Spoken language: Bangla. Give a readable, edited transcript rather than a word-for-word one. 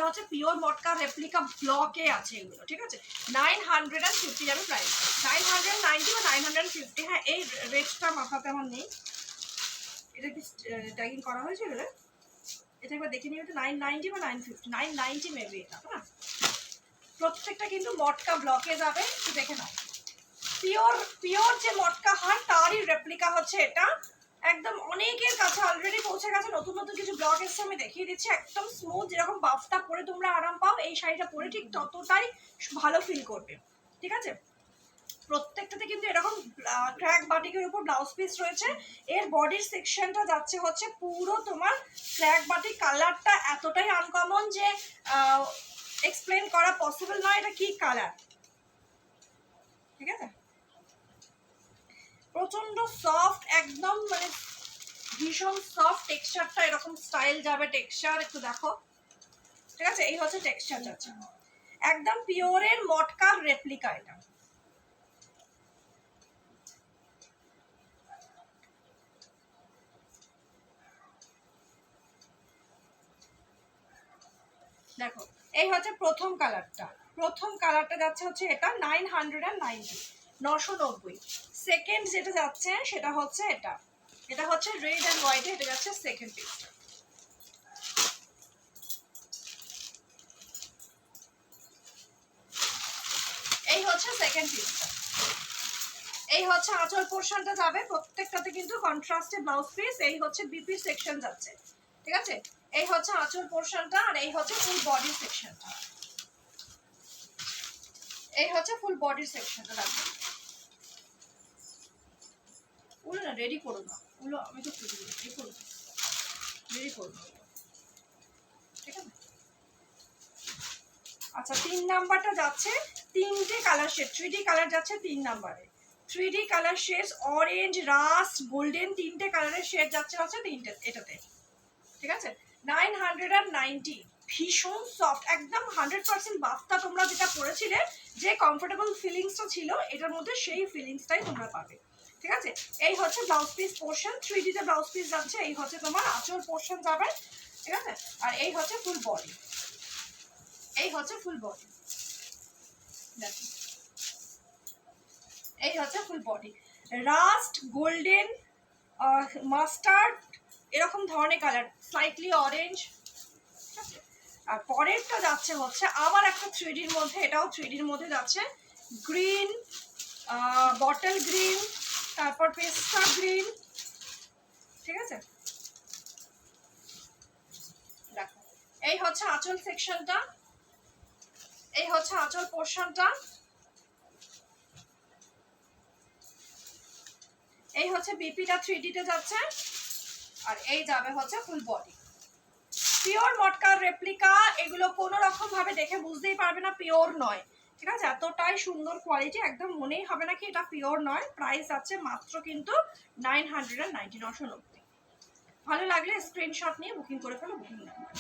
হচ্ছে পিওর মটকা রেপ্লিকা ব্লকে আছে এগুলো, ঠিক আছে। 950 যাবে প্রাইস, 990 বা 950। হ্যাঁ, এই রেটটা মাথাতে আমার নেই, এটা কি ট্যাগিং করা হয়েছে এগুলো, এটা একবার দেখে নিই। 990 বা 950, 990 মেবি এটা, না। প্রত্যেকটা কিন্তু মটকা ব্লকে যাবে, একটু দেখে নাও। পিওর পিওর যে মটকা হয় তারই রেপ্লিকা হচ্ছে এটা। একদম অনেকের কাছে অলরেডি পৌঁছে গেছে, নতুন নতুন কিছু ব্লগ এসছে, আমি দেখিয়ে দিচ্ছি। একদম স্মুথ, যেরকম বাফটা পরে তোমরা আরাম পাও, এই শাড়িটা পরে ঠিক ততটাই ভালো ফিল করবে, ঠিক আছে। প্রত্যেকটাতে কিন্তু এরকম ক্র্যাক বাটিকের উপর ব্লাউজ পিস রয়েছে। এর বডির সেকশনটা যাচ্ছে হচ্ছে পুরো তোমার ক্র্যাক বাটিক। কালারটা এতটাই আনকমন যে এক্সপ্লেন করা পসিবল নয় এটা কি কালার, ঠিক আছে। প্রচন্ড সফট, একদম মানে ভীষণ সফট টেক্সচারটা, এরকম স্টাইল যাবে টেক্সচার, একটু দেখো, ঠিক আছে। এই হচ্ছে টেক্সচার যাচ্ছে, একদম পিওরের মটকার রেপ্লিকা এটা। দেখো, এই হচ্ছে প্রথম কালারটা, প্রথম কালারটা যাচ্ছে হচ্ছে এটা 990, 990। সেকেন্ড যেটা যাচ্ছে সেটা হচ্ছে এটা, এটা হচ্ছে রেড অ্যান্ড হোয়াইটে, এটা যাচ্ছে সেকেন্ড পিস। এই হচ্ছে সেকেন্ড পিসটা। এই হচ্ছে আঁচল পোর্শনটা যাবে, প্রত্যেকটাতে কিন্তু কন্ট্রাস্টে ব্লাউজ পিস। এই হচ্ছে বিপি সেকশন যাচ্ছে, ঠিক আছে। এই হচ্ছে আঁচল পোর্শনটা, আর এই হচ্ছে ফুল বডি সেকশনটা। এই হচ্ছে ফুল বডি সেকশনটা। দেখো, ওগুলো না রেডি করো না, ওগুলো আমি তো রেডি করবো, রেডি করবো, ঠিক আছে। আচ্ছা, 3 নাম্বারটা যাচ্ছে তিনটে কালার শেড, 3D কালার যাচ্ছে 3 নাম্বারে। 3D colour shade, orange, rust, golden, তিনটে কালারের শেড যাচ্ছে হচ্ছে তিনটে এটাতে, ঠিক আছে। 990, ভীষণ সফট, একদম 100% বাফটা। তোমরা যেটা পরেছিলে, যে কমফোর্টেবল ফিলিংসটা ছিল এটার মধ্যে, সেই ফিলিংসটাই তোমরা পাবে, ঠিক আছে। এই হচ্ছে ব্লাউজ পিস পোর্শন, 3D তে ব্লাউজ পিস যাচ্ছে। এই হচ্ছে তোমার আঁচল পোর্শন যাবে, ঠিক আছে। আর এই হচ্ছে ফুল বডি, এই হচ্ছে ফুল বডি, দেখো, এই হচ্ছে full body. Rust, golden, mustard, এরকম ধরনের কালার, স্লাইটলি অরেঞ্জ, ঠিক আছে। আর পরেরটা যাচ্ছে হচ্ছে আবার একটা 3Dর মধ্যে, এটাও 3Dর মধ্যে যাচ্ছে। গ্রিন, বটল গ্রিন, তারপর পেস্তা গ্রিন, ঠিক আছে। দেখো, এই হচ্ছে আঁচল সেকশনটা, এই হচ্ছে আঁচল পোর্শনটা, এই হচ্ছে বিপিটা 3D তে যাচ্ছে, আর এই যাবে হচ্ছে ফুল বডি। পিওর মটকার রেপ্লিকা, এগুলো কোনো রকম ভাবে দেখে বুঝতেই পারবে না পিওর নয়, ঠিক আছে। এতটাই সুন্দর কোয়ালিটি, একদম মনেই হবে না কি এটা পিওর নয়। প্রাইস আছে মাত্র কিন্তু 990, 990। ভালো লাগলে স্ক্রিনশট নিয়ে বুকিং করে ফেলো, বুকিং নাম্বার।